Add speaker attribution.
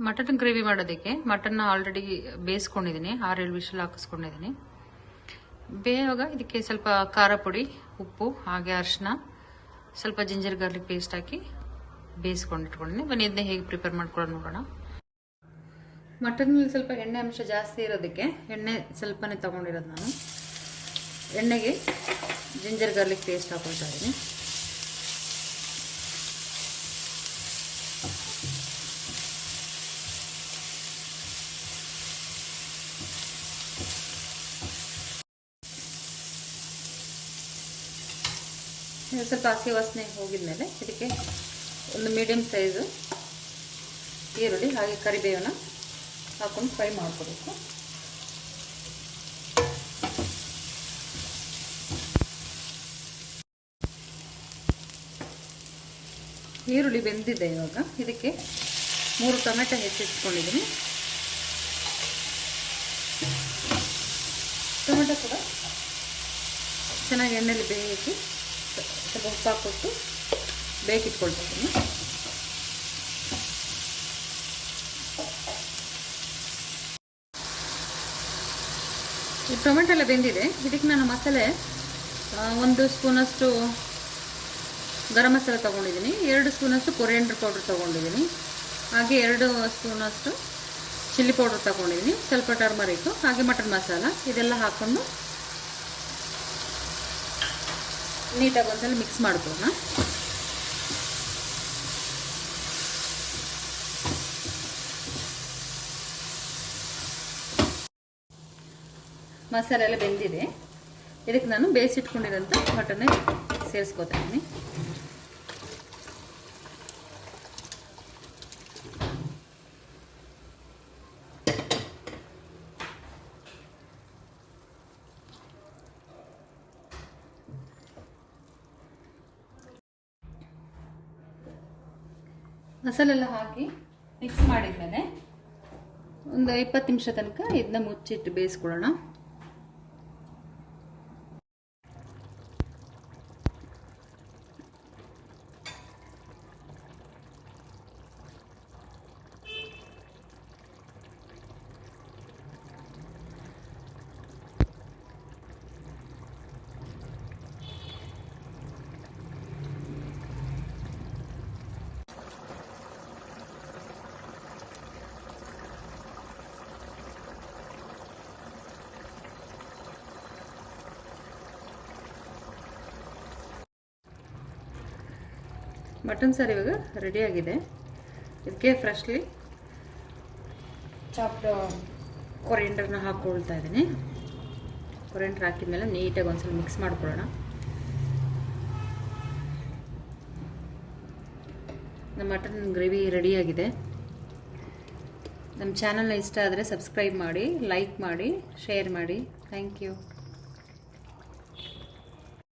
Speaker 1: Mutton gravy ಮಾಡೋದಕ್ಕೆ mutton already ಬೇಯಿಸ್ಕೊಂಡಿದ್ದೀನಿ, 6-7 whistle ಹಾಕಿಸ್ಕೊಂಡಿದ್ದೀನಿ. ಬೇವಾಗ ಇದಕ್ಕೆ ಸ್ವಲ್ಪ ಖಾರ ಪುಡಿ, ಉಪ್ಪು, ಹಾಗೆ ಅರಿಶಿನ, ಸ್ವಲ್ಪ ಜಿಂಜರ್ ಗಾರ್ಲಿಕ್ ಪೇಸ್ಟ್ ಹಾಕಿ ಬೇಯಿಸ್ಕೊಂಡಿಟ್ಕೊಂಡಿದ್ದೀನಿ. ಬನ್ನಿ ಇದನ್ನ ಹೇಗೆ ಪ್ರಿಪೇರ್ ಮಾಡ್ಕೊಳ್ಳೋದು ನೋಡೋಣ. ಮಟನ್ನಲ್ಲಿ ಸ್ವಲ್ಪ ಎಣ್ಣೆ ಅಂಶ ಜಾಸ್ತಿ ಇರೋದಕ್ಕೆ ಎಣ್ಣೆ ಸ್ವಲ್ಪನೇ ತೊಗೊಂಡಿರೋದು ನಾನು. ಎಣ್ಣೆಗೆ ಜಿಂಜರ್ ಗಾರ್ಲಿಕ್ ಪೇಸ್ಟ್ ಹಾಕೊಳ್ತಾ ಇದ್ದೀನಿ. ಸ್ವಲ್ಪ ಹಸಿ ವಾಸನೆ ಹೋಗಿದ್ಮೇಲೆ ಇದಕ್ಕೆ ಒಂದು ಮೀಡಿಯಂ ಸೈಜು ಈರುಳ್ಳಿ ಹಾಗೆ ಕರಿಬೇವನ್ನ ಹಾಕೊಂಡು ಫ್ರೈ ಮಾಡ್ಕೋಬೇಕು. ಈರುಳ್ಳಿ ಬೆಂದಿದೆ. ಇವಾಗ ಇದಕ್ಕೆ 3 ಟೊಮೆಟೊ ಹೆಚ್ಚಿಟ್ಕೊಂಡಿದ್ದೀನಿ. ಟೊಮೆಟೊ ಕೂಡ ಚೆನ್ನಾಗಿ ಎಣ್ಣೆಯಲ್ಲಿ ಬೇಯಿಸಿ ಸ್ವಲ್ಪ ಉಪ್ಪು ಹಾಕ್ಬಿಟ್ಟು ಬೇಯಿಟ್ಕೊಳ್ತೀನಿ. ಈ ಟೊಮೆಟೊ ಎಲ್ಲ ಬೆಂದಿದೆ. ಇದಕ್ಕೆ ನಾನು ಮಸಾಲೆ 1 ಸ್ಪೂನಷ್ಟು ಗರಂ ಮಸಾಲೆ ತೊಗೊಂಡಿದ್ದೀನಿ, 2 ಸ್ಪೂನಷ್ಟು ಕೊರಿಯಾಂಡರ್ ಪೌಡರ್ ತೊಗೊಂಡಿದ್ದೀನಿ, ಹಾಗೆ 2 ಸ್ಪೂನಷ್ಟು ಚಿಲ್ಲಿ ಪೌಡರ್ ತೊಗೊಂಡಿದ್ದೀನಿ, ಸ್ವಲ್ಪ ಟರ್ಮರಿಕ್ಕು, ಹಾಗೆ ಮಟನ್ ಮಸಾಲ ಇದೆಲ್ಲ ಹಾಕ್ಕೊಂಡು ನೀಟಾಗಿ ಒಂದ್ಸಲ ಮಿಕ್ಸ್ ಮಾಡ್ಕೊಳ್ಳೋಣ. ಮಸಾಲೆ ಎಲ್ಲ ಬೆಂದಿದೆ. ಇದಕ್ಕೆ ನಾನು ಬೇಯಿಸಿಟ್ಕೊಂಡಿರೋಂಥ ಮಟನ್ನೇ ಸೇರಿಸ್ಕೊತಾ ಇದ್ದೀನಿ. ಮಸಾಲೆ ಎಲ್ಲ ಹಾಕಿ ಮಿಕ್ಸ್ ಮಾಡಿದ್ಮೇಲೆ ಒಂದು 20 ನಿಮಿಷ ತನಕ ಇದನ್ನ ಮುಚ್ಚಿಟ್ಟು ಬೇಯಿಸ್ಕೊಳ್ಳೋಣ. ಮಟನ್ ಸಾರು ಇವಾಗ ರೆಡಿಯಾಗಿದೆ. ಇದಕ್ಕೆ ಫ್ರೆಶ್ಲಿ ಚಾಪ್ಡ್ ಕೊರಿಯಾಂಡರ್ನ ಹಾಕ್ಕೊಳ್ತಾ ಇದ್ದೀನಿ. ಕೊರಿಯಾಂಡರ್ ಹಾಕಿದ್ಮೇಲೆ ನೀಟಾಗಿ ಒಂದ್ಸಲ ಮಿಕ್ಸ್ ಮಾಡ್ಕೊಳ್ಳೋಣ. ನಮ್ಮ ಮಟನ್ ಗ್ರೇವಿ ರೆಡಿಯಾಗಿದೆ. ನಮ್ಮ ಚಾನಲ್ನ ಇಷ್ಟ ಆದರೆ ಸಬ್ಸ್ಕ್ರೈಬ್ ಮಾಡಿ, ಲೈಕ್ ಮಾಡಿ, ಶೇರ್ ಮಾಡಿ. Thank you.